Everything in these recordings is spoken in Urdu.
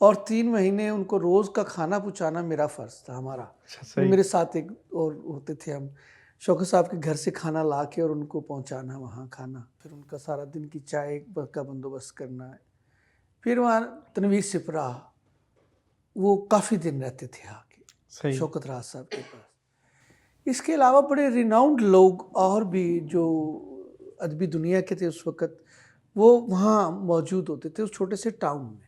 اور 3 مہینے ان کو روز کا کھانا پہنچانا میرا فرض تھا، ہمارا۔ اچھا صحیح. میرے ساتھ ایک اور ہوتے تھے، ہم شوکت صاحب کے گھر سے کھانا لا کے اور ان کو پہنچانا وہاں کھانا، پھر ان کا سارا دن کی چائے کا بندوبست کرنا ہے۔ پھر وہاں تنویر سپرا، وہ کافی دن رہتے تھے آ کے صحیح. شوکت راز صاحب کے پاس۔ اس کے علاوہ بڑے ریناؤنڈ لوگ اور بھی جو ادبی دنیا کے تھے اس وقت، وہ وہاں موجود ہوتے تھے اس چھوٹے سے ٹاؤن میں۔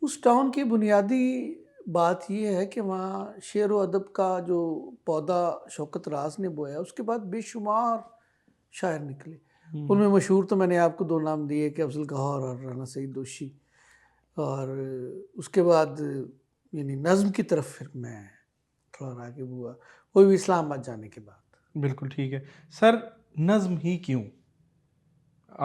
اس ٹاؤن کی بنیادی بات یہ ہے کہ وہاں شعر و ادب کا جو پودا شوکت راز نے بویا، اس کے بعد بے شمار شاعر نکلے۔ ان میں مشہور تو میں نے آپ کو 2 نام دیے کہ افضل گوہر اور رانا سعید دوشی، اور اس کے بعد یعنی نظم کی طرف پھر میں تھوڑا راغب ہوا، وہ بھی اسلام آباد جانے کے بعد۔ بالکل ٹھیک ہے سر. نظم ہی کیوں؟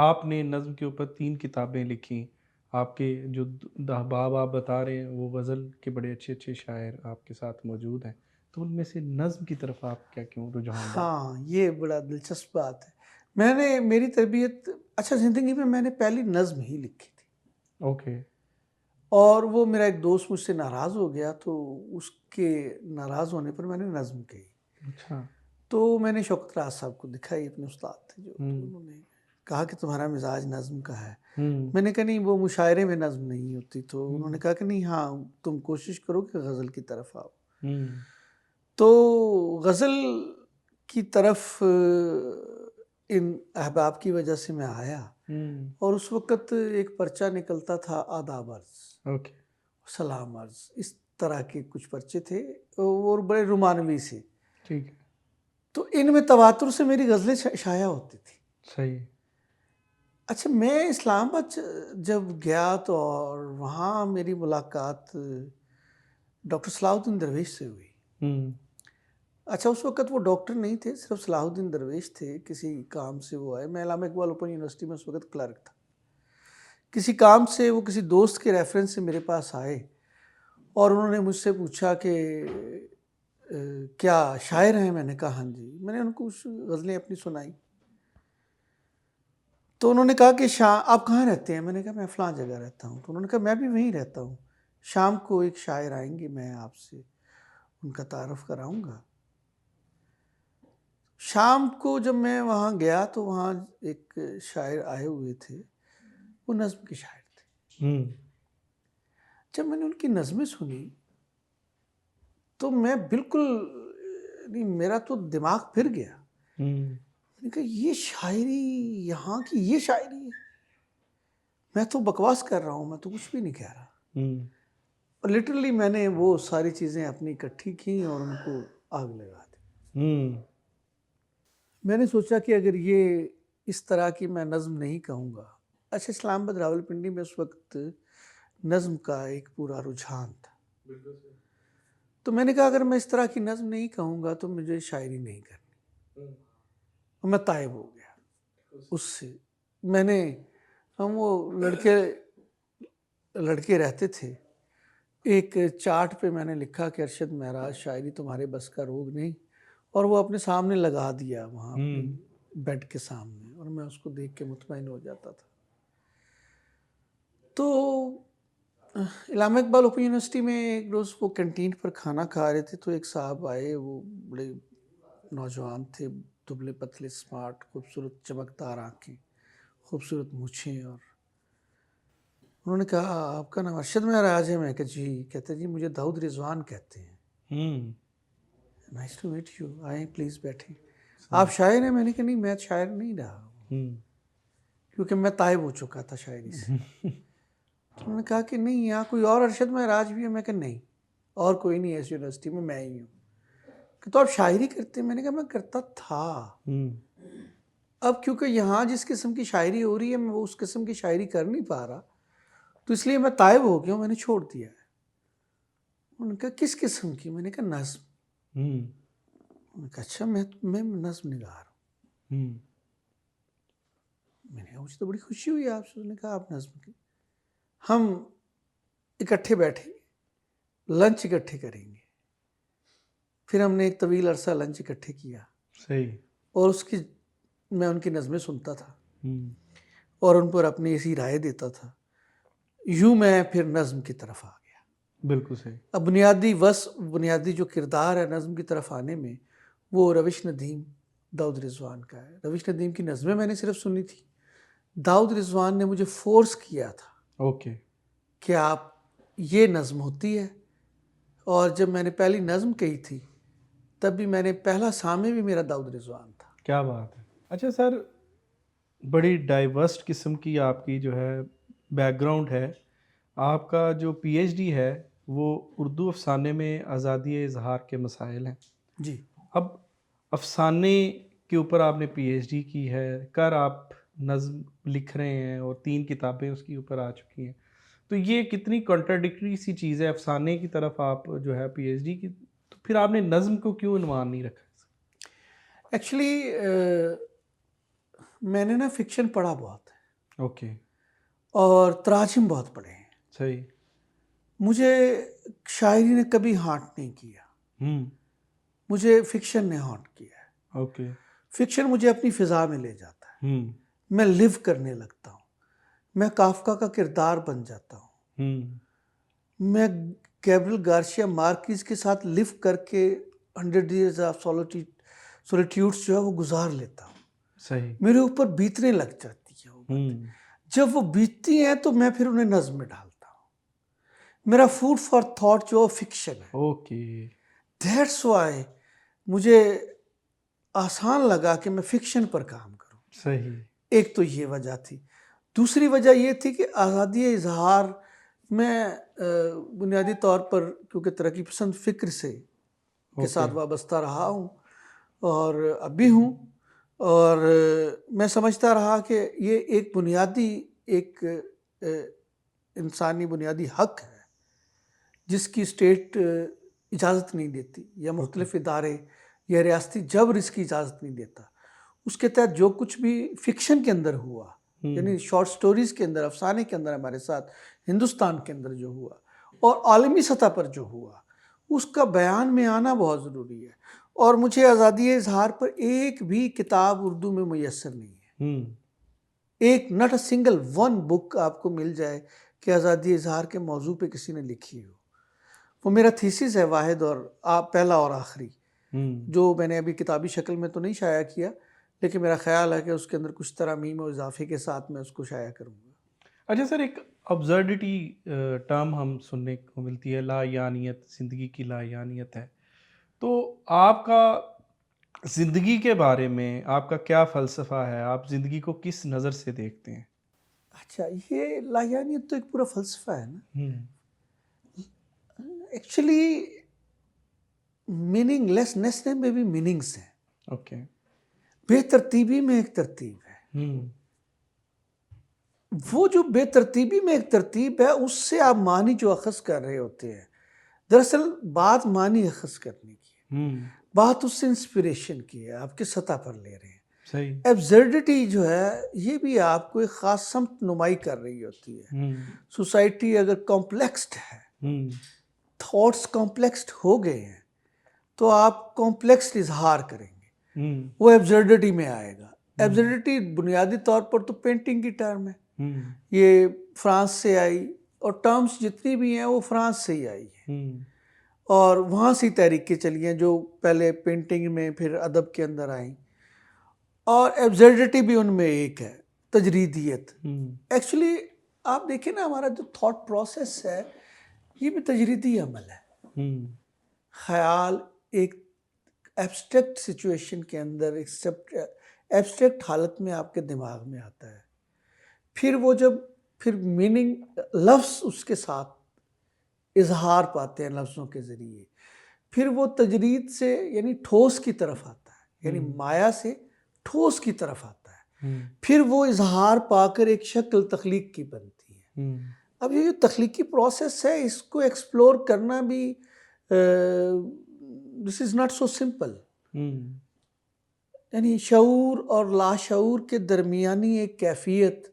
آپ نے نظم کے اوپر 3 کتابیں لکھی، آپ کے جو احباب آپ بتا رہے ہیں وہ غزل کے بڑے اچھے اچھے شاعر آپ کے ساتھ موجود ہیں، تو ان میں سے نظم کی طرف آپ کیا کیوں رجحان ڈالے؟ ہاں، یہ بڑا دلچسپ بات ہے۔ میری تربیت، اچھا زندگی میں میں نے پہلی نظم ہی لکھی تھی، اوکے. اور وہ میرا ایک دوست مجھ سے ناراض ہو گیا، تو اس کے ناراض ہونے پر میں نے نظم کہی۔ اچھا. تو میں نے شوکت راز صاحب کو دکھائی، اپنے استاد تھے جو، تو ہوں. انہوں نے کہا کہ تمہارا مزاج نظم کا ہے۔ ہوں. میں نے کہا نہیں، وہ مشاعرے میں نظم نہیں ہوتی۔ تو انہوں نے ہوں. کہا کہ نہیں، ہاں تم کوشش کرو کہ غزل کی طرف آؤ۔ ہوں. تو غزل کی طرف ان احباب کی وجہ سے میں آیا، ہوں. اور اس وقت ایک پرچہ نکلتا تھا آداب عرض، اوکے. سلام عرض، اس طرح کے کچھ پرچے تھے اور بڑے رومانوی سے۔ ٹھیک ہے. تو ان میں تواتر سے میری غزلیں شائع ہوتی تھی۔ صحیح. اچھا، میں اسلام آباد جب گیا تو اور وہاں میری ملاقات ڈاکٹر صلاح الدین درویش سے ہوئی۔ ہوں. اچھا، اس وقت وہ ڈاکٹر نہیں تھے، صرف صلاح الدین درویش تھے، کسی کام سے وہ آئے۔ میں علامہ اقبال اوپن یونیورسٹی میں اس وقت کلرک تھا۔ کسی کام سے وہ کسی دوست کے ریفرنس سے میرے پاس آئے، اور انہوں نے مجھ سے پوچھا کہ کیا شاعر ہیں؟ میں نے کہا ہاں جی۔ میں نے ان کو غزلیں اپنی سنائی، تو انہوں نے کہا کہ آپ کہاں رہتے ہیں؟ میں نے کہا میں فلاں جگہ رہتا ہوں۔ تو انہوں نے کہا میں بھی وہیں رہتا ہوں، شام کو ایک شاعر آئیں گے، میں آپ سے ان کا تعارف کراؤں گا۔ شام کو جب میں وہاں گیا تو وہاں ایک شاعر آئے ہوئے تھے، وہ نظم کے شاعر تھے۔ ہوں. جب میں نے ان کی نظمیں سنی تو میں بالکل، میرا تو دماغ پھر گیا۔ ہوں. میں نے کہا یہ شاعری، یہاں کی یہ شاعری ہے؟ میں تو بکواس کر رہا ہوں، میں تو کچھ بھی نہیں کہہ رہا۔ ہوں. اور لٹرلی میں نے وہ ساری چیزیں اپنی اکٹھی کی اور ان کو آگ لگا دی۔ ہوں. میں نے سوچا کہ اگر یہ اس طرح کی میں نظم نہیں کہوں گا۔ اچھا، اسلام آباد راولپنڈی میں اس وقت نظم کا ایک پورا رجحان تھا، تو میں نے کہا اگر میں اس طرح کی نظم نہیں کہوں گا تو مجھے شاعری نہیں کرنی، اور میں تائب ہو گیا اس سے۔ میں نے، ہم وہ لڑکے رہتے تھے، ایک چارٹ پہ میں نے لکھا کہ ارشد معراج شاعری تمہارے بس کا روگ نہیں، اور وہ اپنے سامنے لگا دیا وہاں اپنے بیڈ کے سامنے، اور میں اس کو دیکھ کے مطمئن ہو جاتا تھا۔ تو علامہ اقبال اوپن یونیورسٹی میں ایک روز وہ کینٹین پر کھانا کھا رہے تھے، تو ایک صاحب آئے، وہ بڑے نوجوان تھے، دبلے پتلے، اسمارٹ، خوبصورت چمکدار آنکھیں، خوبصورت مونچھیں، اور انہوں نے کہا آپ کا نام ارشد معراج ہے؟ میں کہا جی۔ کہتے جی مجھے داؤد رضوان کہتے ہیں۔ ہوں. نائس ٹو میٹ یو، آئیں پلیز بیٹھیں۔ آپ شاعر ہیں؟ میں نے کہا نہیں، میں شاعر نہیں رہا ہوں، کیونکہ میں تائب ہو چکا تھا شاعری سے۔ تو انہوں نے کہا کہ نہیں، یہاں کوئی اور ارشد معراج بھی ہے؟ میں کہا نہیں، اور کوئی نہیں ہے اس یونیورسٹی میں ہی ہوں۔ کہ تو آپ شاعری کرتے ہیں؟ میں نے کہا میں کرتا تھا، اب کیونکہ یہاں جس قسم کی شاعری ہو رہی ہے میں اس قسم کی شاعری کر نہیں پا رہا، تو اس لیے میں تائب ہو گیا ہوں، میں نے چھوڑ دیا ہے۔ انہوں نے کہا کس قسم کی؟ میں نے کہا نظم۔ انہوں نے کہا اچھا، میں نظم نگار ہوں۔ میں نے کہا مجھے تو بڑی خوشی ہوئی آپ سے۔ انہوں نے کہا آپ نظم کی، ہم اکٹھے بیٹھیں گے، لنچ اکٹھے کریں گے۔ پھر ہم نے ایک طویل عرصہ لنچ اکٹھے کیا، صحیح. اور میں ان کی نظمیں سنتا تھا اور ان پر اپنی ایسی رائے دیتا تھا۔ یوں میں پھر نظم کی طرف آ گیا. بالکل صحیح. اب بنیادی جو کردار ہے نظم کی طرف آنے میں وہ روش ندیم داؤد رضوان کا ہے. روش ندیم کی نظمیں میں نے صرف سنی تھی. داؤد رضوان نے مجھے فورس کیا تھا اوکے. کہ آپ یہ نظم ہوتی ہے. اور جب میں نے پہلی نظم کہی تھی تب بھی میں نے پہلا سامع بھی میرا داؤد رضوان تھا. کیا بات ہے. اچھا سر، بڑی ڈائیورس قسم کی آپ کی جو ہے بیک گراؤنڈ ہے. آپ کا جو پی ایچ ڈی ہے وہ اردو افسانے میں آزادی اظہار کے مسائل ہیں. جی. اب افسانے کے اوپر آپ نے پی ایچ ڈی کی ہے، آپ نظم لکھ رہے ہیں اور 3 کتابیں اس کے اوپر آ چکی ہیں، تو یہ کتنی کنٹراڈکٹری سی چیز ہے. افسانے کی طرف آپ جو ہے پی ایچ ڈی کی، تو پھر آپ نے نظم کو کیوں عنوان نہیں رکھا؟ ایکچولی میں نے نا فکشن پڑھا بہت ہے اوکے. اور تراجم بہت پڑھے ہیں. صحیح. مجھے شاعری نے کبھی ہانٹ نہیں کیا، مجھے فکشن نے ہانٹ کیا ہے. اوکے. فکشن مجھے اپنی فضا میں لے جاتا ہے، ہوں. میں لیو کرنے لگتا ہوں، میں کافکا کا کردار بن جاتا ہوں. میں گیبریل گارشیا مارکیز کے ساتھ لیو کر کے 100 years آف سولیٹیوڈس جو ہے وہ گزار لیتا ہوں. صحیح. میرے اوپر بیتنے لگ جاتی ہیں وہ باتیں. جب وہ بیتتی ہیں تو میں پھر انہیں نظم میں ڈالتا ہوں. میرا فوڈ فار تھاٹ جو فکشن ہے. اوکے. دیٹس وائی مجھے آسان لگا کہ میں فکشن پر کام کروں. صحیح. ایک تو یہ وجہ تھی. دوسری وجہ یہ تھی کہ آزادی اظہار میں بنیادی طور پر کیونکہ ترقی پسند فکر کے ساتھ وابستہ رہا ہوں اور اب بھی ہوں، اور میں سمجھتا رہا کہ یہ ایک بنیادی ایک انسانی بنیادی حق ہے جس کی اسٹیٹ اجازت نہیں دیتی، یا مختلف ادارے یا ریاستی جبر اس کی اجازت نہیں دیتا. اس کے تحت جو کچھ بھی فکشن کے اندر ہوا، یعنی شارٹ سٹوریز کے اندر، افسانے کے اندر ہمارے ساتھ ہندوستان کے اندر جو ہوا اور عالمی سطح پر جو ہوا، اس کا بیان میں آنا بہت ضروری ہے. اور مجھے آزادی اظہار پر ایک بھی کتاب اردو میں میسر نہیں ہے. ایک not a single one book آپ کو مل جائے کہ آزادی اظہار کے موضوع پہ کسی نے لکھی ہو. وہ میرا تھیسس ہے واحد اور پہلا اور آخری، جو میں نے ابھی کتابی شکل میں تو نہیں شائع کیا، لیکن میرا خیال ہے کہ اس کے اندر کچھ ترامیم و اضافے کے ساتھ میں اس کو شائع کروں گا. اچھا سر، ایک ابزرڈٹی ٹرم ہم سننے کو ملتی ہے، لا یعنیت، زندگی کی لا یعنیت ہے. تو آپ کا زندگی کے بارے میں آپ کا کیا فلسفہ ہے؟ آپ زندگی کو کس نظر سے دیکھتے ہیں؟ اچھا، یہ لایعنیت تو ایک پورا فلسفہ ہے نا. ایکچولی میننگ لیسنس میں بھی میننگس ہیں. اوکے. بے ترتیبی میں ایک ترتیب ہے. وہ جو بے ترتیبی میں ایک ترتیب ہے، اس سے آپ معنی جو اخذ کر رہے ہوتے ہیں، دراصل بات معنی اخذ کرنے کی ہے، بات اس سے انسپریشن کی ہے، آپ کی سطح پر لے رہے ہیں. صحیح. ایبزرڈٹی جو ہے یہ بھی آپ کو ایک خاص سمت نمائی کر رہی ہوتی ہے. سوسائٹی اگر کمپلیکسڈ ہے، تھاٹس کمپلیکسڈ ہو گئے ہیں، تو آپ کمپلیکسڈ اظہار کریں گے، وہ ایبزرڈٹی میں آئے گا. ایبزرڈٹی بنیادی طور پر تو پینٹنگ کی ٹرم ہے، یہ فرانس سے آئی، اور ٹرمز جتنی بھی ہیں وہ فرانس سے ہی آئی ہیں، اور وہاں سے تحریکیں چلی ہیں جو پہلے پینٹنگ میں پھر ادب کے اندر آئیں. اور ایبزرڈٹی بھی ان میں ایک ہے، تجریدیت. ایکچولی آپ دیکھیں نا، ہمارا جو تھاٹ پروسیس ہے یہ بھی تجریدی عمل ہے. خیال ایک ایبسٹریکٹ سچویشن کے اندر، ایبسٹریکٹ حالت میں آپ کے دماغ میں آتا ہے، پھر میننگ لفظ اس کے ساتھ اظہار پاتے ہیں لفظوں کے ذریعے، پھر وہ تجرید سے یعنی ٹھوس کی طرف آتا ہے، یعنی مایا سے ٹھوس کی طرف آتا ہے، پھر وہ اظہار پا کر ایک شکل تخلیق کی بنتی ہے. اب یہ جو تخلیقی پروسیس ہے، اس کو ایکسپلور کرنا بھی دس از ناٹ سو سمپل. یعنی شعور اور لاشعور کے درمیانی ایک کیفیت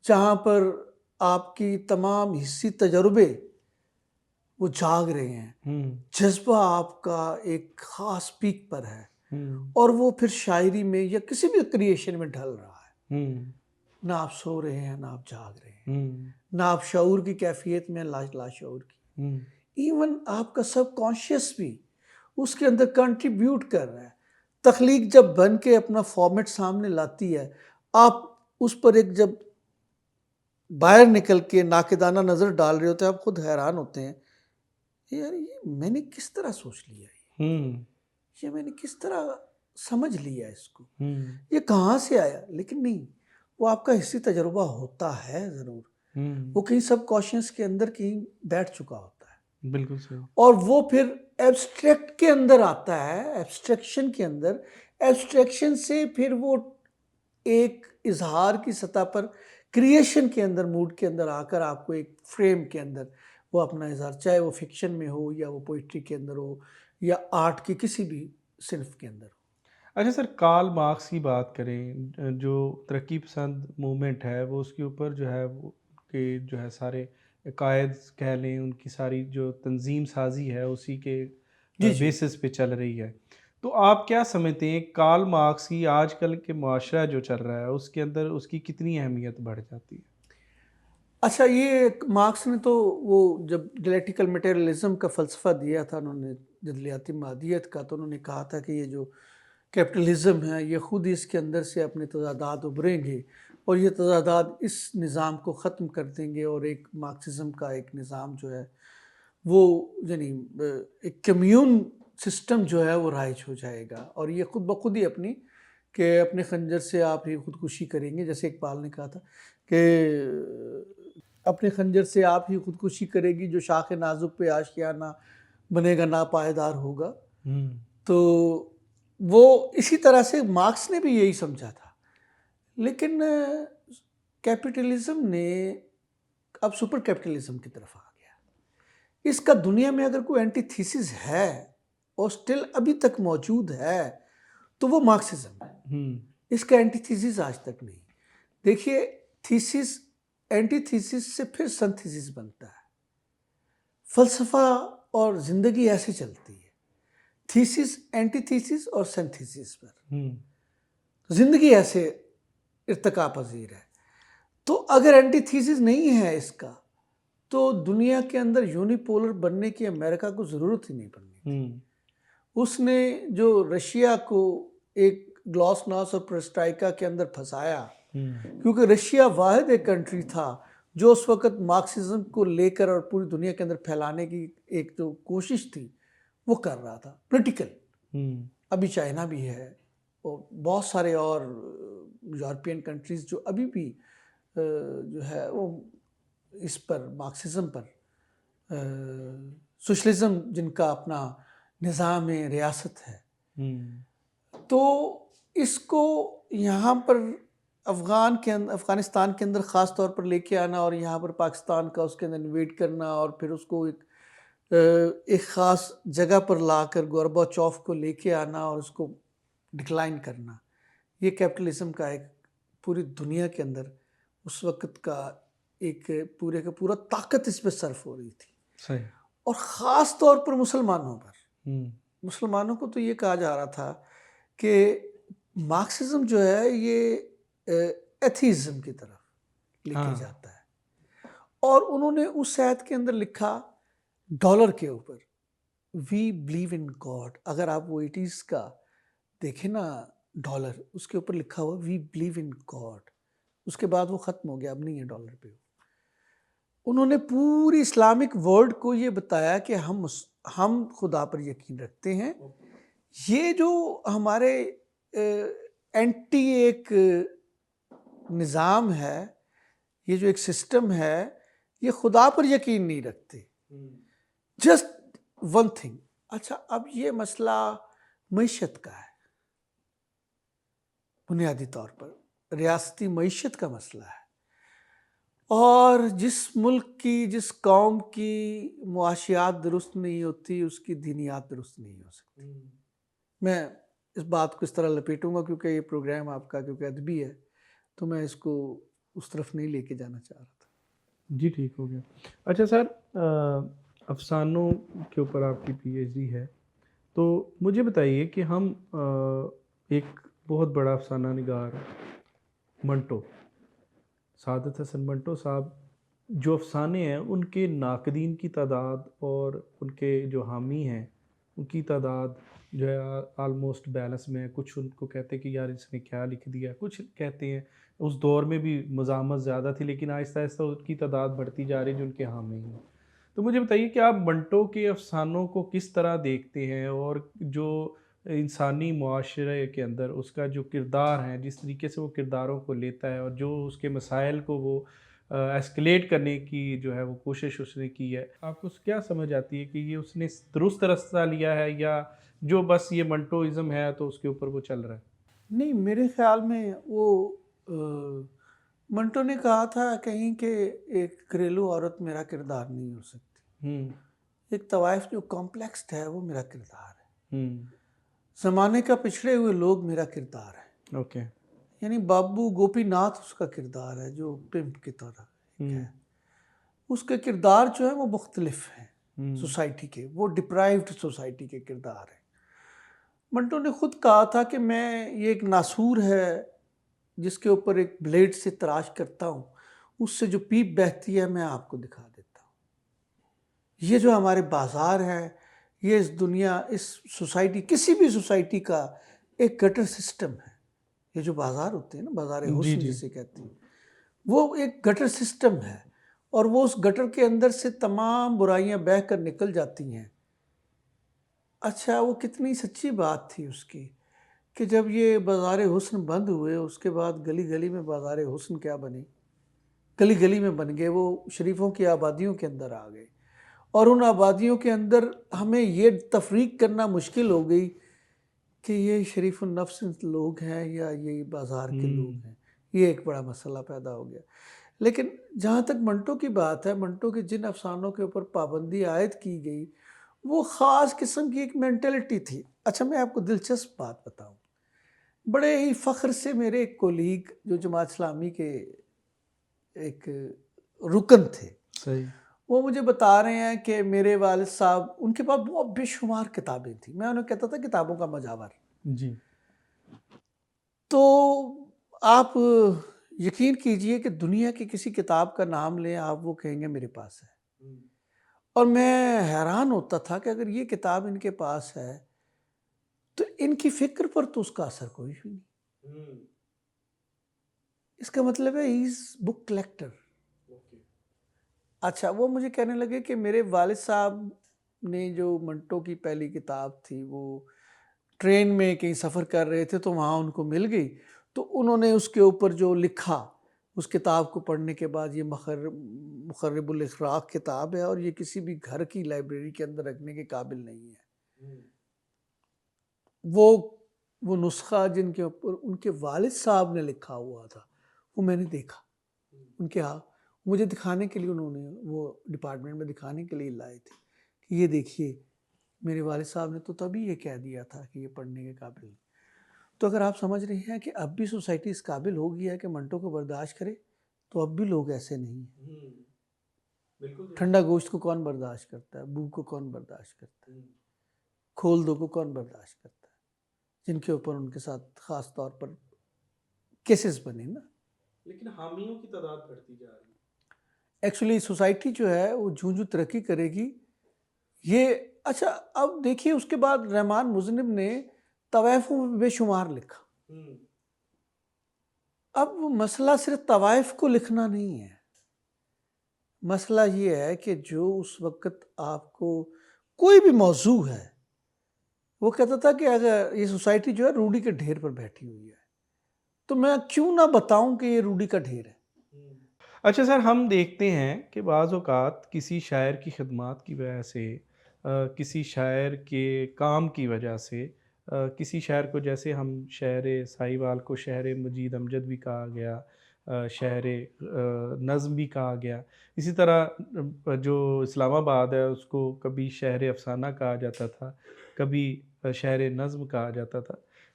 جہاں پر آپ کی تمام حسی تجربے وہ جاگ رہے ہیں، جذبہ آپ کا ایک خاص پیک پر ہے، اور وہ پھر شاعری میں یا کسی بھی کریشن میں ڈھل رہا ہے. نہ آپ سو رہے ہیں نہ آپ جاگ رہے ہیں، ہوں نہ آپ شعور کی کیفیت میں لاشعور کی، ہوں ایون آپ کا سب کانشیس بھی اس کے اندر کنٹریبیوٹ کر رہا ہے۔ تخلیق جب بن کے اپنا فارمیٹ سامنے لاتی ہے، آپ اس پر ایک جب باہر نکل کے ناقدانہ نظر ڈال رہے ہوتے ہیں، آپ خود حیران ہوتے ہیں یار یہ میں نے کس طرح سوچ لیا، ہوں یہ میں نے کس طرح سمجھ لیا اس کو، ہوں یہ کہاں سے آیا؟ لیکن نہیں، وہ آپ کا حصی تجربہ ہوتا ہے ضرور، ہوں وہ کہیں سب کانشیس کے اندر کہیں بیٹھ چکا ہوتا ہے، بالکل صحیح. اور وہ پھر ایبسٹریکٹ کے اندر آتا ہے، ایبسٹریکشن کے اندر، ایبسٹریکشن سے پھر وہ ایک اظہار کی سطح پر کریشن کے اندر، موڈ کے اندر آ کر آپ کو ایک فریم کے اندر وہ اپنا اظہار، چاہے وہ فکشن میں ہو یا وہ پوئٹری کے اندر ہو یا آرٹ کی کسی بھی صنف کے اندر ہو۔ اچھا سر، کارل مارکس کی بات کریں، جو ترقی پسند موومنٹ ہے وہ اس کے اوپر جو ہے وہ کہ جو ہے سارے عقائد کہہ لیں، ان کی ساری جو تنظیم سازی ہے اسی کے جی جی، بیسس پہ چل رہی ہے. تو آپ کیا سمجھتے ہیں کارل مارکس کی آج کل کے معاشرہ جو چل رہا ہے اس کے اندر اس کی کتنی اہمیت بڑھ جاتی ہے؟ اچھا، یہ مارکس نے تو وہ جب ڈیلیکٹیکل میٹیریلزم کا فلسفہ دیا تھا انہوں نے، جدلیاتی مادیت کا، تو انہوں نے کہا تھا کہ یہ جو کیپٹلزم ہے یہ خود ہی اس کے اندر سے اپنے تضادات ابھریں گے اور یہ تضادات اس نظام کو ختم کر دیں گے، اور ایک مارکسزم کا ایک نظام جو ہے وہ یعنی ایک کمیون سسٹم جو ہے وہ رائج ہو جائے گا، اور یہ خود بخود ہی اپنی کہ اپنے خنجر سے آپ ہی خودکشی کریں گے، جیسے اقبال نے کہا تھا کہ اپنے خنجر سے آپ ہی خودکشی کرے گی جو شاخ نازک پہ آشیانہ بنے گا ناپائیدار ہوگا۔ تو وہ اسی طرح سے مارکس نے بھی یہی سمجھا تھا، لیکن کیپٹلزم نے اب سپر کیپٹلزم کی طرف آ گیا۔ اس کا دنیا میں اگر کوئی اینٹی تھیسس ہے اور سٹل ابھی تک موجود ہے تو وہ مارکسزم ہے، اس کا اینٹی تھیسس آج تک نہیں۔ دیکھیے، تھیسس اینٹی تھیسس سے پھر سنتھیسس بنتا ہے، فلسفہ اور زندگی ایسے چلتی ہے، تھیسس اینٹی تھیسس اور سنتھیسس پر، زندگی ایسے ارتقا پذیر ہے۔ تو اگر اینٹی تھیسس نہیں ہے اس کا تو دنیا کے اندر یونیپولر بننے کی امریکہ کو ضرورت ہی نہیں پڑنی۔ اس نے جو رشیا کو ایک گلاسناس اور پرسٹائکا کے اندر پھنسایا، کیونکہ رشیا واحد ایک کنٹری تھا جو اس وقت مارکسزم کو لے کر اور پوری دنیا کے اندر پھیلانے کی ایک جو کوشش تھی وہ کر رہا تھا پولیٹیکل۔ ابھی چائنا بھی ہے اور بہت سارے اور یورپین کنٹریز جو ابھی بھی جو ہے وہ اس پر مارکسزم پر سوشلزم جن کا اپنا نظام ریاست ہے، تو اس کو یہاں پر افغانستان کے اندر خاص طور پر لے کے آنا اور یہاں پر پاکستان کا اس کے اندر انویٹ کرنا اور پھر اس کو ایک خاص جگہ پر لا کر گورباچوف کو لے کے آنا اور اس کو ڈکلائن کرنا، یہ کیپٹلزم کا ایک پوری دنیا کے اندر اس وقت کا ایک پورے کا پورا طاقت اس پہ صرف ہو رہی تھی، صحیح. اور خاص طور پر مسلمانوں کو تو یہ کہا جا رہا تھا کہ مارکسزم جو ہے یہ ایتھیزم کی طرف لے کے جاتا ہے، اور انہوں نے اس آیت کے اندر لکھا ڈالر کے اوپر وی بلیو ان گاڈ۔ اگر آپ وہ 80s کا دیکھیں نا ڈالر، اس کے اوپر لکھا ہوا وی بلیو ان گاڈ، اس کے بعد وہ ختم ہو گیا، اب نہیں ہے ڈالر پہ۔ انہوں نے پوری اسلامک ورلڈ کو یہ بتایا کہ ہم خدا پر یقین رکھتے ہیں، یہ جو ہمارے اینٹی ایک نظام ہے، یہ جو ایک سسٹم ہے، یہ خدا پر یقین نہیں رکھتے، جسٹ ون تھنگ۔ اچھا، اب یہ مسئلہ معیشت کا ہے، بنیادی طور پر ریاستی معیشت کا مسئلہ ہے، اور جس ملک کی جس قوم کی معاشیات درست نہیں ہوتی اس کی دینیات درست نہیں ہو سکتی۔ میں اس بات کو اس طرح لپیٹوں گا کیونکہ یہ پروگرام آپ کا کیونکہ ادبی ہے تو میں اس کو اس طرف نہیں لے کے جانا چاہ رہا تھا۔ جی ٹھیک ہو گیا. اچھا سر، افسانوں کے اوپر آپ کی پی ایچ ڈی ہے، تو مجھے بتائیے کہ ہم ایک بہت بڑا افسانہ نگار منٹو، سعادت حسن منٹو صاحب جو افسانے ہیں ان کے ناقدین کی تعداد اور ان کے جو حامی ہیں ان کی تعداد جو ہے آلموسٹ بیلنس میں ہے. کچھ ان کو کہتے ہیں کہ یار اس نے کیا لکھ دیا, کچھ کہتے ہیں اس دور میں بھی مزاحمت زیادہ تھی لیکن آہستہ آہستہ ان کی تعداد بڑھتی جا رہی ہے جو ان کے حامی ہیں. تو مجھے بتائیے کہ آپ منٹو کے افسانوں کو کس طرح دیکھتے ہیں, اور جو انسانی معاشرے کے اندر اس کا جو کردار ہے, جس طریقے سے وہ کرداروں کو لیتا ہے اور جو اس کے مسائل کو وہ ایسکلیٹ کرنے کی جو ہے وہ کوشش اس نے کی ہے, آپ کو کیا سمجھ آتی ہے کہ یہ اس نے درست رستہ لیا ہے یا جو بس یہ منٹوازم ہے تو اس کے اوپر وہ چل رہا ہے؟ نہیں، میرے خیال میں وہ منٹو نے کہا تھا کہیں کہ ایک گھریلو عورت میرا کردار نہیں ہو سکتی، ایک طوائف جو کمپلیکسڈ ہے وہ میرا کردار ہے، زمانے کا پچھڑے ہوئے لوگ میرا کردار ہے. اوکے. یعنی بابو گوپی ناتھ اس کا کردار ہے جو پمپ کی طرح ہے. اس کے کردار جو ہے وہ مختلف ہیں سوسائٹی کے، وہ ڈپرائیوڈ سوسائٹی کے کردار ہیں. منٹو نے خود کہا تھا کہ میں یہ ایک ناسور ہے جس کے اوپر ایک بلیڈ سے تراش کرتا ہوں، اس سے جو پیپ بہتی ہے میں آپ کو دکھا دیتا ہوں. یہ جو ہمارے بازار ہے، یہ اس دنیا، اس سوسائٹی، کسی بھی سوسائٹی کا ایک گٹر سسٹم ہے. یہ جو بازار ہوتے ہیں نا، بازار حسن جسے کہتے ہیں، وہ ایک گٹر سسٹم ہے، اور وہ اس گٹر کے اندر سے تمام برائیاں بہہ کر نکل جاتی ہیں. اچھا، وہ کتنی سچی بات تھی اس کی کہ جب یہ بازار حسن بند ہوئے اس کے بعد گلی گلی میں بازار حسن کیا بنے، گلی گلی میں بن گئے، وہ شریفوں کی آبادیوں کے اندر آ گئے، اور ان آبادیوں کے اندر ہمیں یہ تفریق کرنا مشکل ہو گئی کہ یہ شریف النفس لوگ ہیں یا یہ بازار کے لوگ ہیں. یہ ایک بڑا مسئلہ پیدا ہو گیا. لیکن جہاں تک منٹو کی بات ہے، منٹو کے جن افسانوں کے اوپر پابندی عائد کی گئی وہ خاص قسم کی ایک مینٹلٹی تھی. اچھا، میں آپ کو دلچسپ بات بتاؤں، بڑے ہی فخر سے میرے ایک کولیگ جو جماعت اسلامی کے ایک رکن تھے، صحیح. وہ مجھے بتا رہے ہیں کہ میرے والد صاحب، ان کے پاس بہت بے شمار کتابیں تھیں. میں انہیں کہتا تھا کتابوں کا مجاور. جی. تو آپ یقین کیجئے کہ دنیا کی کسی کتاب کا نام لیں آپ، وہ کہیں گے میرے پاس ہے. اور میں حیران ہوتا تھا کہ اگر یہ کتاب ان کے پاس ہے تو ان کی فکر پر تو اس کا اثر کوئی بھی نہیں. اس کا مطلب ہے ہی از بک کلیکٹر. اچھا، وہ مجھے کہنے لگے کہ میرے والد صاحب نے جو منٹو کی پہلی کتاب تھی وہ ٹرین میں کہیں سفر کر رہے تھے تو وہاں ان کو مل گئی، تو انہوں نے اس کے اوپر جو لکھا اس کتاب کو پڑھنے کے بعد، یہ مخرب الاخراق کتاب ہے اور یہ کسی بھی گھر کی لائبریری کے اندر رکھنے کے قابل نہیں ہے. وہ نسخہ جن کے اوپر ان کے والد صاحب نے لکھا ہوا تھا وہ میں نے دیکھا ان کے ہاں، مجھے دکھانے کے لیے انہوں نے وہ ڈپارٹمنٹ میں دکھانے کے لیے لائے تھے کہ یہ دیکھیے میرے والد صاحب نے تو تبھی یہ کہہ دیا تھا کہ یہ پڑھنے کے قابل نہیں. تو اگر آپ سمجھ رہے ہیں کہ اب بھی سوسائٹی اس قابل ہو گئی ہے کہ منٹو کو برداشت کرے، تو اب بھی لوگ ایسے نہیں ہیں. ٹھنڈا گوشت کو کون برداشت کرتا ہے؟ بو کو کون برداشت کرتا ہے؟ کھول دو کو کون برداشت کرتا ہے؟ جن کے اوپر ان کے ساتھ خاص طور پر کیسز بنے نا. لیکن حامیوں کی تعداد بڑھتی جا رہی ہے. ایکچولی سوسائٹی جو ہے وہ جوں ترقی کرے گی یہ. اچھا، اب دیکھیے اس کے بعد رحمان مذنب نے طوائفوں میں بے شمار لکھا. اب مسئلہ صرف طوائف کو لکھنا نہیں ہے، مسئلہ یہ ہے کہ جو اس وقت آپ کو کوئی بھی موضوع ہے، وہ کہتا تھا کہ اگر یہ سوسائٹی جو ہے روڑی کے ڈھیر پر بیٹھی ہوئی ہے تو میں کیوں نہ بتاؤں کہ یہ روڑی کا ڈھیر ہے. اچھا سر، ہم دیکھتے ہیں کہ بعض اوقات کسی شاعر کی خدمات کی وجہ سے، کسی شاعر کے کام کی وجہ سے، کسی شاعر کو، جیسے ہم شاعر ساہیوال کو شاعر مجید امجد بھی کہا گیا، شاعر نظم بھی کہا گیا، اسی طرح جو اسلام آباد ہے اس کو کبھی شاعر افسانہ کہا جاتا تھا، کبھی شاعر نظم کہا جاتا تھا.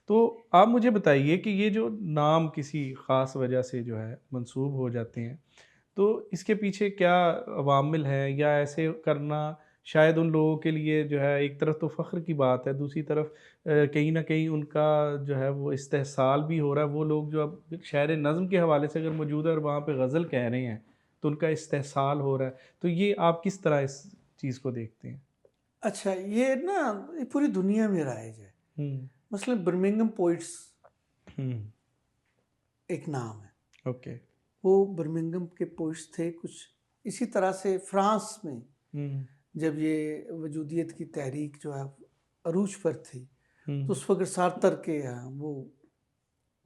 تو آپ مجھے بتائیے کہ یہ جو نام کسی خاص وجہ سے جو ہے منسوب ہو جاتے ہیں، تو اس کے پیچھے کیا عوامل ہیں، یا ایسے کرنا شاید ان لوگوں کے لیے جو ہے ایک طرف تو فخر کی بات ہے، دوسری طرف کہیں نہ کہیں ان کا جو ہے وہ استحصال بھی ہو رہا ہے. وہ لوگ جو اب شعر نظم کے حوالے سے اگر موجود ہے اور وہاں پہ غزل کہہ رہے ہیں تو ان کا استحصال ہو رہا ہے. تو یہ آپ کس طرح اس چیز کو دیکھتے ہیں؟ اچھا، یہ نا یہ پوری دنیا میں رائج ہے. مثلا برمنگم پوئٹس ایک نام ہے. اوکے. وہ برمنگم کے پوئٹس تھے. کچھ اسی طرح سے فرانس میں جب یہ وجودیت کی تحریک جو ہے عروج پر تھی تو اس وقت سارتر کے یہاں وہ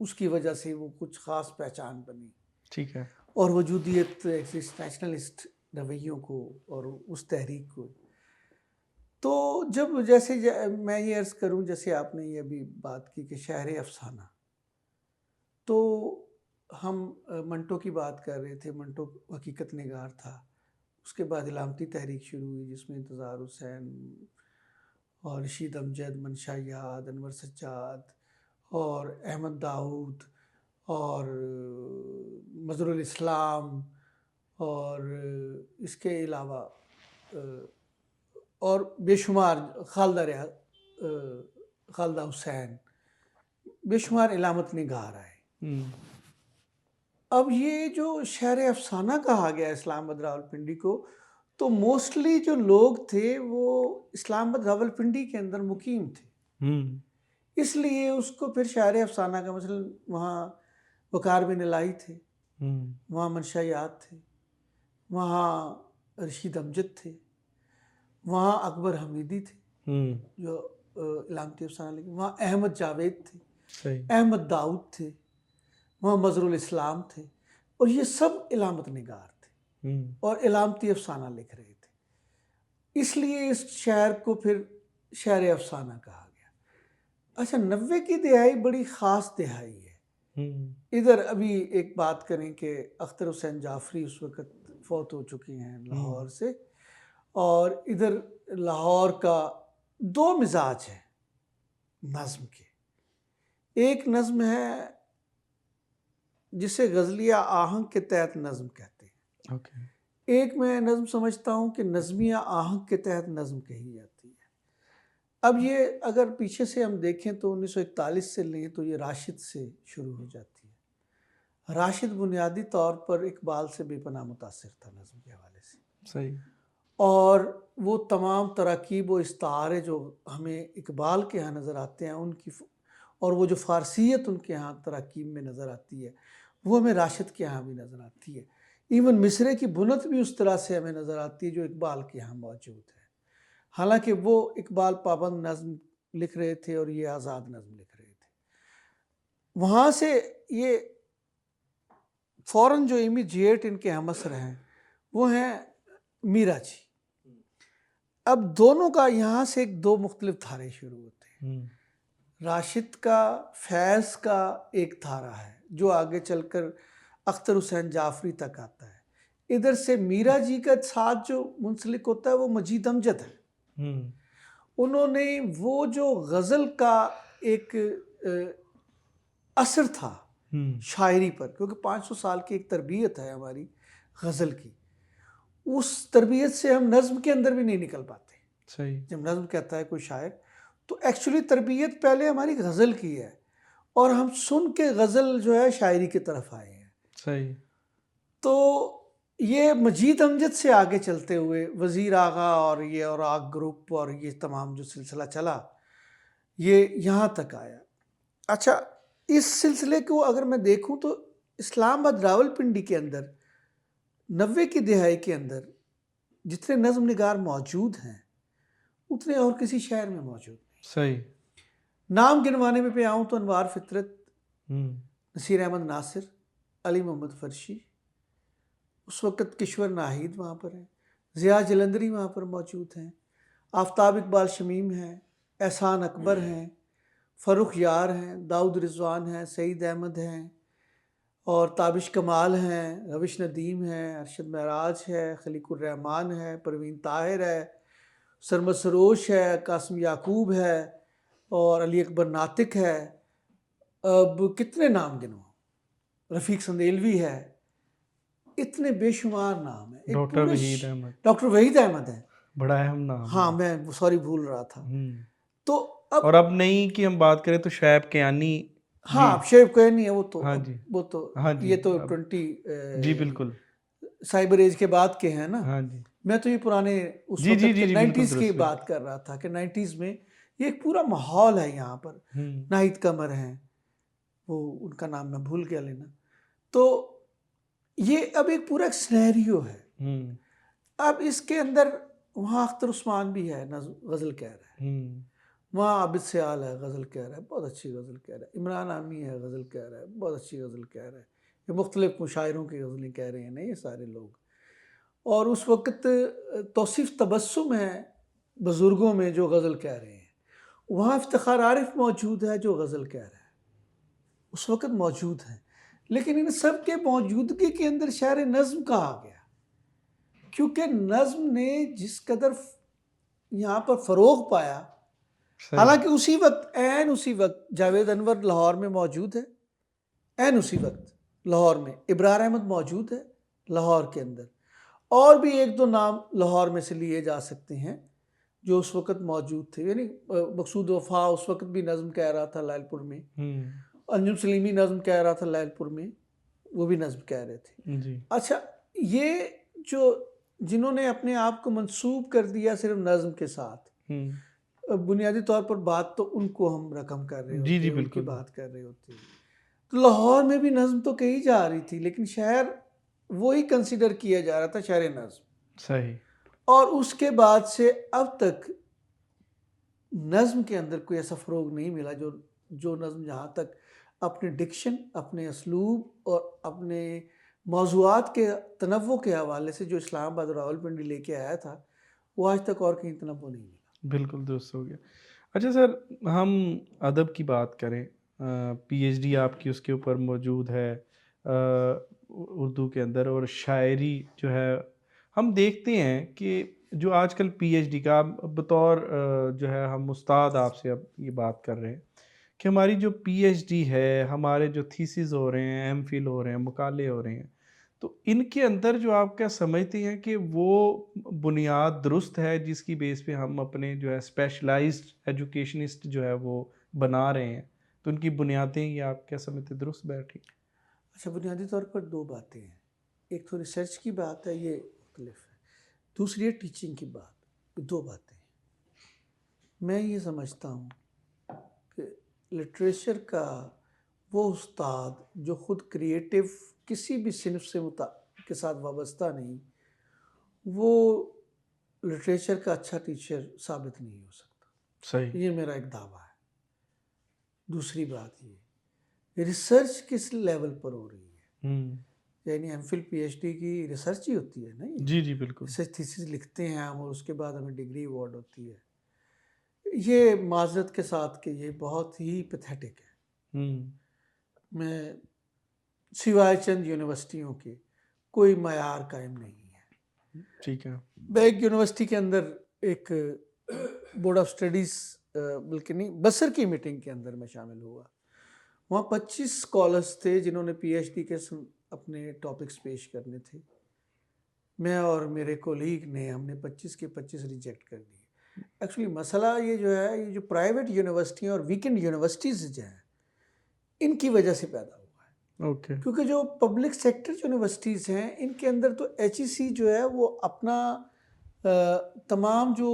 اس کی وجہ سے وہ کچھ خاص پہچان بنی. ٹھیک ہے. اور وجودیت نیشنلسٹ رویوں کو اور اس تحریک کو. تو جب جیسے میں یہ عرض کروں، جیسے آپ نے یہ ابھی بات کی کہ شہر افسانہ، تو ہم منٹو کی بات کر رہے تھے. منٹو حقیقت نگار تھا. اس کے بعد علامتی تحریک شروع ہوئی جس میں انتظار حسین اور رشید امجد، منشا یاد، انور سجاد اور احمد داؤد اور مظہر الاسلام اور اس کے علاوہ اور بے شمار خالدہ حسین، بے شمار علامت نگار آئے. اب یہ جو شہر افسانہ کہا گیا اسلام آباد راولپنڈی کو، تو موسٹلی جو لوگ تھے وہ اسلام آباد راولپنڈی کے اندر مقیم تھے. اس لیے اس کو پھر شہر افسانہ کا مثلا وہاں وقار بن الہی تھے، وہاں منشا یاد تھے، وہاں رشید امجد تھے، وہاں اکبر حمیدی تھے جو علامتی افسانہ لکھے، وہاں احمد جاوید تھے، احمد داؤد تھے، وہاں مظہر الاسلام تھے. اور یہ سب علامت نگار تھے اور علامتی افسانہ لکھ رہے تھے. اس لیے اس شہر کو پھر شہر افسانہ کہا گیا. اچھا، 90 کی دہائی بڑی خاص دہائی ہے. ادھر ابھی ایک بات کریں کہ اختر حسین جعفری اس وقت فوت ہو چکے ہیں لاہور سے. اور ادھر لاہور کا دو مزاج ہیں نظم کے. ایک نظم ہے جسے غزلیہ آہنگ کے تحت نظم کہتے ہیں. ایک میں نظم سمجھتا ہوں کہ نظمیہ آہنگ کے تحت نظم کہی جاتی ہے. اب یہ اگر پیچھے سے ہم دیکھیں تو 1941 سے لیں تو یہ راشد سے شروع ہو جاتی ہے. راشد بنیادی طور پر اقبال سے بے پناہ متاثر تھا نظم کے حوالے سے. صحیح. اور وہ تمام تراکیب و استعارے جو ہمیں اقبال کے ہاں نظر آتے ہیں ان کی، اور وہ جو فارسیت ان کے ہاں تراکیب میں نظر آتی ہے وہ ہمیں راشد کے ہاں بھی نظر آتی ہے. ایون مصرے کی بنت بھی اس طرح سے ہمیں نظر آتی ہے جو اقبال کے ہاں موجود ہے. حالانکہ وہ اقبال پابند نظم لکھ رہے تھے اور یہ آزاد نظم لکھ رہے تھے. وہاں سے یہ فوراً جو امیجیٹ ان کے ہم اثر ہیں وہ ہیں میرا جی. اب دونوں کا یہاں سے ایک دو مختلف دھارے شروع ہوتے ہیں. راشد کا فیض کا ایک دھارا ہے جو آگے چل کر اختر حسین جعفری تک آتا ہے. ادھر سے میرا جی کا ساتھ جو منسلک ہوتا ہے وہ مجید امجد ہے. انہوں نے وہ جو غزل کا ایک اثر تھا شاعری پر، کیونکہ 500 سال کی ایک تربیت ہے ہماری غزل کی، اس تربیت سے ہم نظم کے اندر بھی نہیں نکل پاتے. صحیح. جب نظم کہتا ہے کوئی شاعر تو ایکچولی تربیت پہلے ہماری غزل کی ہے اور ہم سن کے غزل جو ہے شاعری کی طرف آئے ہیں. صحیح. تو یہ مجید امجد سے آگے چلتے ہوئے وزیر آغا اور یہ اور آگ گروپ اور یہ تمام جو سلسلہ چلا یہ یہاں تک آیا. اچھا، اس سلسلے کو اگر میں دیکھوں تو اسلام آباد راولپنڈی کے اندر 90 کی دہائی کے اندر جتنے نظم نگار موجود ہیں اتنے اور کسی شہر میں موجود نہیں. صحیح. نام گنوانے میں پہ آؤں تو انوار فطرت، نصیر احمد ناصر، علی محمد فرشی، اس وقت کشور ناہید وہاں پر ہیں، ضیاء جلندری وہاں پر موجود ہیں، آفتاب اقبال شمیم ہیں، احسان اکبر ہیں، فروخ یار ہیں، داؤد رضوان ہیں، سعید احمد ہیں، اور تابش کمال ہیں، روش ندیم ہیں، ارشد معراج ہے، خلیق الرحمان ہے، پروین طاہر ہے، سرمد سروش ہے، قاسم یعقوب ہے اور علی اکبر ناطق ہے. اب کتنے نام گنوں، رفیق سندیلوی ہے، اتنے بے شمار نام ہیں. ڈاکٹر وحید احمد. ڈاکٹر وحید احمد ہیں. بڑا اہم نام ہاں ہے۔ میں سوری بھول رہا تھا. تو اب اور اب نئی کی ہم بات کریں تو شعیب کیانی ہاں جی، اب شیب کوئی نہیں ہے وہ تو ہاں اب جی، وہ تو ہاں جی، یہ تو اب 20 جی یعنی بالکل، سائبر ایج کے بعد کے ہیں نا. ہاں جی، میں تو یہ پرانے اس جی جی وقت جی کے جی بالکل 90s کی درست بات کر رہا تھا کہ 90s میں یہ ایک پورا ماحول ہے یہاں پر. ناہید قمر ہیں، وہ ان کا نام میں بھول گیا لینا. تو یہ اب ایک پورا ایک سینیریو ہے. اب اس کے اندر وہاں اختر عثمان بھی ہے غزل کہہ رہا ہے، وہاں عابد سیال ہے غزل کہہ رہا ہے، بہت اچھی غزل کہہ رہا ہے. عمران عامی ہے غزل کہہ رہا ہے، بہت اچھی غزل کہہ رہا ہے. یہ مختلف مشاعروں کی غزلیں کہہ رہے ہیں نا یہ سارے لوگ. اور اس وقت توصیف تبسم ہے بزرگوں میں جو غزل کہہ رہے ہیں. وہاں افتخار عارف موجود ہے جو غزل کہہ رہا ہے، اس وقت موجود ہیں. لیکن ان سب کے موجودگی کے اندر شعر نظم کہا گیا، کیونکہ نظم نے جس قدر یہاں پر فروغ پایا. صحیح، حالانکہ اسی وقت جاوید انور لاہور میں موجود ہے، اسی وقت لاہور میں ابرار احمد موجود ہے لاہور کے اندر. اور بھی ایک دو نام لاہور میں سے لیے جا سکتے ہیں جو اس وقت موجود تھے. یعنی مقصود وفا اس وقت بھی نظم کہہ رہا تھا لائل پور میں، انجم سلیمی نظم کہہ رہا تھا لائل پور میں، وہ بھی نظم کہہ رہے تھے. جی، اچھا یہ جو جنہوں نے اپنے آپ کو منسوب کر دیا صرف نظم کے ساتھ، بنیادی طور پر بات تو ان کو ہم رقم کر رہے جی ہوتے جی ہیں، ان کی بالکل، بات کر رہے ہوتے ہیں. تو لاہور میں بھی نظم تو کہی جا رہی تھی، لیکن شہر وہی کنسیڈر کیا جا رہا تھا شہر نظم. صحیح، اور اس کے بعد سے اب تک نظم کے اندر کوئی ایسا فروغ نہیں ملا جو نظم جہاں تک اپنے ڈکشن، اپنے اسلوب اور اپنے موضوعات کے تنوع کے حوالے سے جو اسلام آباد اور راولپنڈی لے کے آیا تھا، وہ آج تک اور کہیں تنوع نہیں ملا. بالکل درست ہو گیا. اچھا سر، ہم ادب کی بات کریں، پی ایچ ڈی آپ کی اس کے اوپر موجود ہے اردو کے اندر، اور شاعری جو ہے ہم دیکھتے ہیں کہ جو آج کل پی ایچ ڈی کا بطور جو ہے ہم استاد آپ سے اب یہ بات کر رہے ہیں کہ ہماری جو پی ایچ ڈی ہے، ہمارے جو تھیسز ہو رہے ہیں، ایم فل ہو رہے ہیں، مقالے ہو رہے ہیں، تو ان کے اندر جو آپ کیا سمجھتے ہیں کہ وہ بنیاد درست ہے جس کی بیس پہ ہم اپنے جو ہے اسپیشلائزڈ ایجوکیشنسٹ جو ہے وہ بنا رہے ہیں، تو ان کی بنیادیں یہ آپ کیا سمجھتے ہیں درست بیٹھی؟ اچھا بنیادی طور پر دو باتیں ہیں. ایک تو ریسرچ کی بات ہے، یہ مختلف ہے. دوسری ہے ٹیچنگ کی بات. دو باتیں ہیں. میں یہ سمجھتا ہوں کہ لٹریچر کا وہ استاد جو خود کریٹو کسی بھی صنف سے کے ساتھ وابستہ نہیں، وہ لٹریچر کا اچھا ٹیچر ثابت نہیں ہو سکتا. صحیح، یہ میرا ایک دعویٰ ہے. دوسری بات یہ ریسرچ کس لیول پر ہو رہی ہے. یعنی M Phil P H D کی ریسرچ ہی ہوتی ہے نا. یہ جی جی بالکل، ریسرچ تھیسس لکھتے ہیں ہم اور اس کے بعد ہمیں ڈگری ایوارڈ ہوتی ہے. یہ معذرت کے ساتھ کہ یہ بہت ہی پیتھیٹک ہے. میں سوائے چند یونیورسٹیوں کے کوئی معیار قائم نہیں ہے. ٹھیک ہے، میں ایک یونیورسٹی کے اندر ایک بورڈ آف اسٹڈیز بلکہ نہیں بسر کی میٹنگ کے اندر میں شامل ہوا. وہاں 25 اسکالرس تھے جنہوں نے پی ایچ ڈی کے اپنے ٹاپکس پیش کرنے تھے. میں اور میرے کولیگ نے ہم نے 25 کے 25 ریجیکٹ کر دیے. ایکچولی مسئلہ یہ جو ہے، یہ جو پرائیویٹ یونیورسٹیاں اور ویکنڈ یونیورسٹیز جو ہیں ان کی وجہ سے پیدا ہوا ہے. اوکے، کیونکہ جو پبلک سیکٹر یونیورسٹیز ہیں ان کے اندر تو ایچ ای سی جو ہے وہ اپنا تمام جو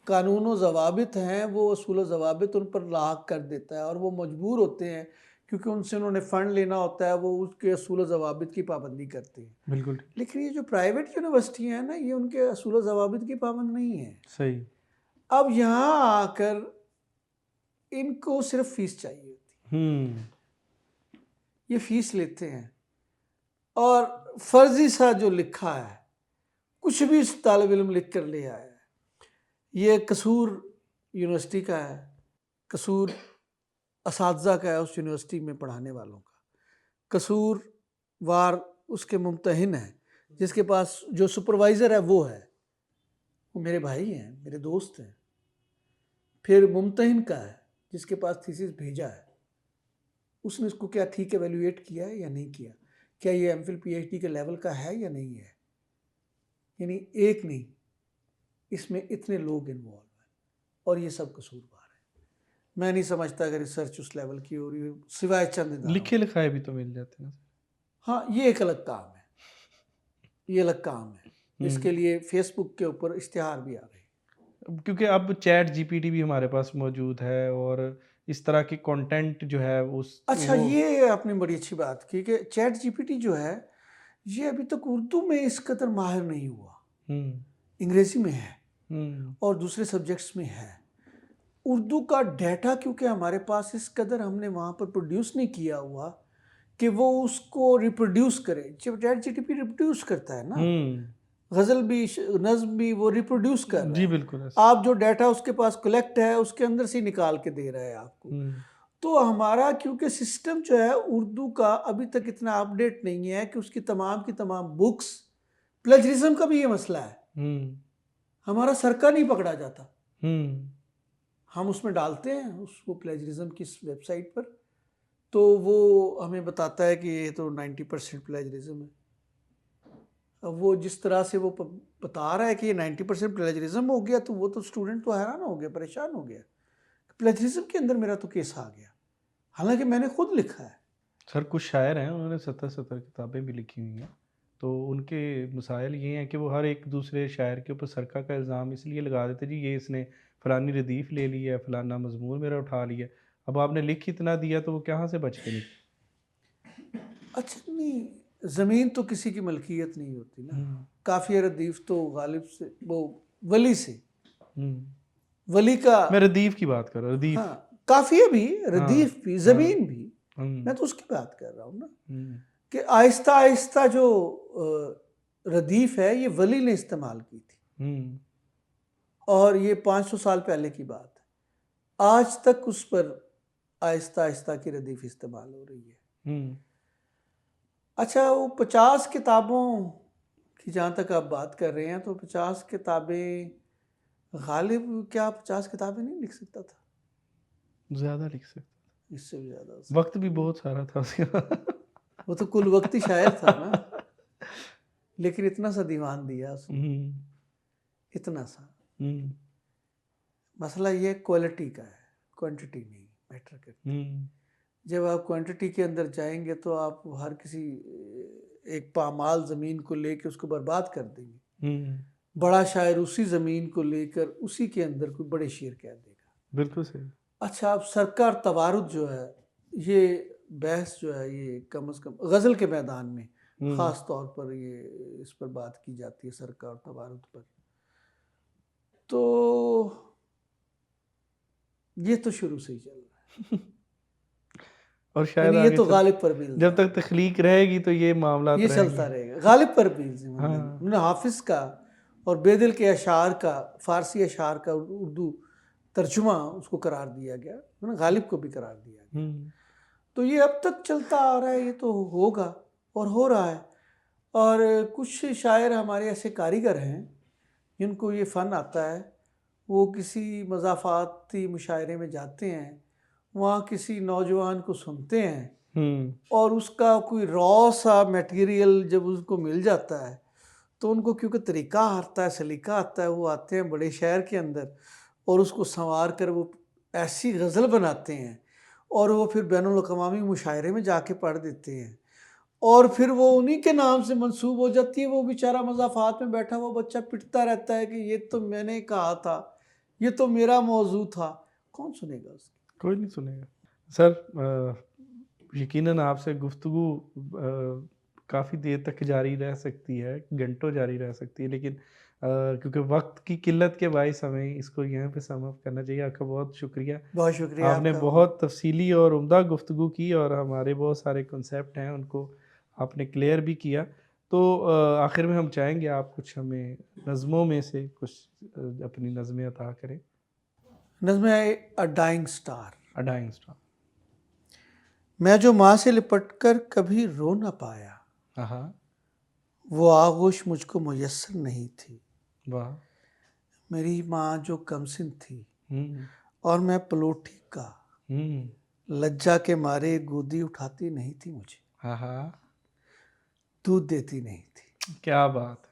قانون و ضوابط ہیں، وہ اصول و ضوابط ان پر لاحق کر دیتا ہے، اور وہ مجبور ہوتے ہیں کیونکہ ان سے انہوں نے فنڈ لینا ہوتا ہے، وہ اس کے اصول و ضوابط کی پابندی کرتے ہیں. بالکل لیکن یہ جو پرائیویٹ یونیورسٹیاں ہیں نا، یہ ان کے اصول و ضوابط کی پابند نہیں ہیں. صحیح، اب یہاں آ کر ان کو صرف فیس چاہیے ہوتی ہے. یہ فیس لیتے ہیں اور فرضی سا جو لکھا ہے کچھ بھی طالب علم لکھ کر لے آیا ہے. یہ قصور یونیورسٹی کا ہے، قصور اساتذہ کا ہے اس یونیورسٹی میں پڑھانے والوں کا، قصور وار اس کے ممتحن ہے جس کے پاس جو سپروائزر ہے وہ ہے، وہ میرے بھائی ہیں، میرے دوست ہیں. پھر ممتحن کا ہے جس کے پاس تھیسس بھیجا ہے، اس نے اس کو کیا ٹھیک ایویلویٹ کیا ہے یا نہیں کیا یہ M Phil P H D کے لیول کا ہے یا نہیں ہے. یعنی ایک نہیں اس میں اتنے لوگ انوالو ہیں اور یہ سب قصوروار ہیں. میں نہیں سمجھتا کہ ریسرچ اس لیول کی ہو رہی ہے سوائے چند اداروں. لکھے لکھائے بھی تو مل جاتے ہیں. ہاں یہ ایک الگ کام ہے, یہ الگ کام ہے. اس کے لیے فیس بک کے اوپر اشتہار بھی آ رہے ہیں, کیونکہ اب چیٹ جی پی ٹی بھی ہمارے پاس موجود ہے اور اس طرح کی کنٹینٹ جو ہے اچھا یہ آپ نے بڑی اچھی بات کی کہ چیٹ جی پی ٹی جو ہے یہ ابھی تک اردو میں اس قدر ماہر نہیں ہوا. انگریزی میں ہے اور دوسرے سبجیکٹس میں ہے. اردو کا ڈیٹا کیونکہ ہمارے پاس اس قدر ہم نے وہاں پر پروڈیوس نہیں کیا ہوا کہ وہ اس کو ریپروڈیوس کرے. جب chat G T P reproduce کرتا ہے نا, غزل بھی نظم بھی وہ ریپروڈیوس کر رہا جی ہے. بالکل. آپ جو ڈیٹا اس کے پاس کلیکٹ ہے اس کے اندر سے نکال کے دے رہا ہے آپ کو. تو ہمارا کیونکہ سسٹم جو ہے اردو کا ابھی تک اتنا اپ ڈیٹ نہیں ہے کہ اس کی تمام بکس, پلیجرزم کا بھی یہ مسئلہ ہے, ہمارا سرقہ نہیں پکڑا جاتا. ہم اس میں ڈالتے ہیں اس کو پلیجرزم کی ویب سائٹ پر تو وہ ہمیں بتاتا ہے کہ یہ تو 90% پلیجرزم ہے. اب وہ جس طرح سے وہ بتا رہا ہے کہ یہ 90% پلیجرزم ہو گیا تو وہ تو اسٹوڈنٹ تو حیران ہو گیا, پریشان ہو گیا. پلیجرزم کے اندر میرا تو کیس آ گیا, حالانکہ میں نے خود لکھا ہے. سر کچھ شاعر ہیں انہوں نے 70 کتابیں بھی لکھی ہوئی ہیں, تو ان کے مسائل یہ ہیں کہ وہ ہر ایک دوسرے شاعر کے اوپر سرقہ کا الزام اس لیے لگا دیتے جی یہ اس نے فلانی ردیف لے لی ہے, فلانا مضمون میرا اٹھا لیا. اب آپ نے لکھ اتنا دیا تو وہ کہاں سے بچ کے نہیں. اچھا نہیں, زمین تو کسی کی ملکیت نہیں ہوتی نا. کافی ردیف تو غالب سے وہ ولی سے, ولی کا میں ردیف کی بات کر رہا ہوں. ردیف ہاں کافیہ بھی, ردیف بھی, زمین بھی, میں تو اس کی بات کر رہا ہوں نا کہ آہستہ آہستہ جو ردیف ہے یہ ولی نے استعمال کی تھی اور یہ 500 سال پہلے کی بات ہے. آج تک اس پر آہستہ آہستہ کی ردیف استعمال ہو رہی ہے. اچھا وہ 50 کتابوں کی جہاں تک آپ بات کر رہے ہیں تو 50 کتابیں غالب کیا 50 کتابیں نہیں لکھ سکتا تھا؟ زیادہ لکھ سکتا, اس سے بھی زیادہ, وقت بھی بہت سارا تھا اس کا. وہ تو کل وقتی شاعر تھا نا, لیکن اتنا سا دیوان دیا اس نے, اتنا سا. مسئلہ یہ کوالٹی کا ہے, کوانٹٹی نہیں میٹر کرتی. جب آپ کوانٹٹی کے اندر جائیں گے تو آپ ہر کسی ایک پامال زمین کو لے کے اس کو برباد کر دیں گے. بڑا شاعر اسی زمین کو لے کر اسی کے اندر کوئی بڑے شعر کہہ دے گا. بالکل صحیح. اچھا اب سرکار توارد جو ہے یہ بحث جو ہے یہ کم از کم غزل کے میدان میں خاص طور پر یہ اس پر بات کی جاتی ہے سرکار توارد پر. تو یہ تو شروع سے ہی چل رہا ہے اور شاید یہ تو غالب پر بھی جب تک تخلیق رہے گی تو یہ معاملات یہ چلتا رہے گا. غالب پر بھی انہوں نے حافظ کا اور بے دل کے اشعار کا, فارسی اشعار کا اردو ترجمہ اس کو قرار دیا گیا, غالب کو بھی قرار دیا گیا. تو یہ اب تک چلتا آ رہا ہے, یہ تو ہوگا اور ہو رہا ہے. اور کچھ شاعر ہمارے ایسے کاریگر ہیں جن کو یہ فن آتا ہے, وہ کسی مضافاتی مشاعرے میں جاتے ہیں, وہاں کسی نوجوان کو سنتے ہیں اور اس کا کوئی را سا میٹیریل جب اس کو مل جاتا ہے تو ان کو کیونکہ طریقہ آتا ہے, سلیقہ آتا ہے, وہ آتے ہیں بڑے شہر کے اندر اور اس کو سنوار کر وہ ایسی غزل بناتے ہیں اور وہ پھر بین الاقوامی مشاعرے میں جا کے پڑھ دیتے ہیں اور پھر وہ انہی کے نام سے منسوب ہو جاتی ہے. وہ بیچارہ مضافات میں بیٹھا ہوا بچہ پٹتا رہتا ہے کہ یہ تو میں نے کہا تھا, یہ تو میرا موضوع تھا. کون سنے گا اس کی؟ کوئی نہیں سنے گا. سر یقیناً آپ سے گفتگو کافی دیر تک جاری رہ سکتی ہے, گھنٹوں جاری رہ سکتی ہے, لیکن کیونکہ وقت کی قلت کے باعث ہمیں اس کو یہاں پہ سم اپ کرنا چاہیے. آپ کا بہت شکریہ. بہت شکریہ آپ نے بہت تفصیلی اور عمدہ گفتگو کی اور ہمارے بہت سارے کنسیپٹ ہیں ان کو آپ نے کلیئر بھی کیا. تو آخر میں ہم چاہیں گے آپ کچھ ہمیں نظموں میں سے کچھ اپنی نظمیں عطا کریں. نظم ہے اے ڈائنگ سٹار. اے ڈائنگ سٹار. میں جو ماں سے لپٹ کر کبھی رو نہ پایا, وہ آغوش مجھ کو میسر نہیں تھی. واہ. میری ماں جو کمسن تھی اور میں پلوٹھی کا, لجا کے مارے گودی اٹھاتی نہیں تھی مجھے, دودھ دیتی نہیں تھی. کیا بات ہے.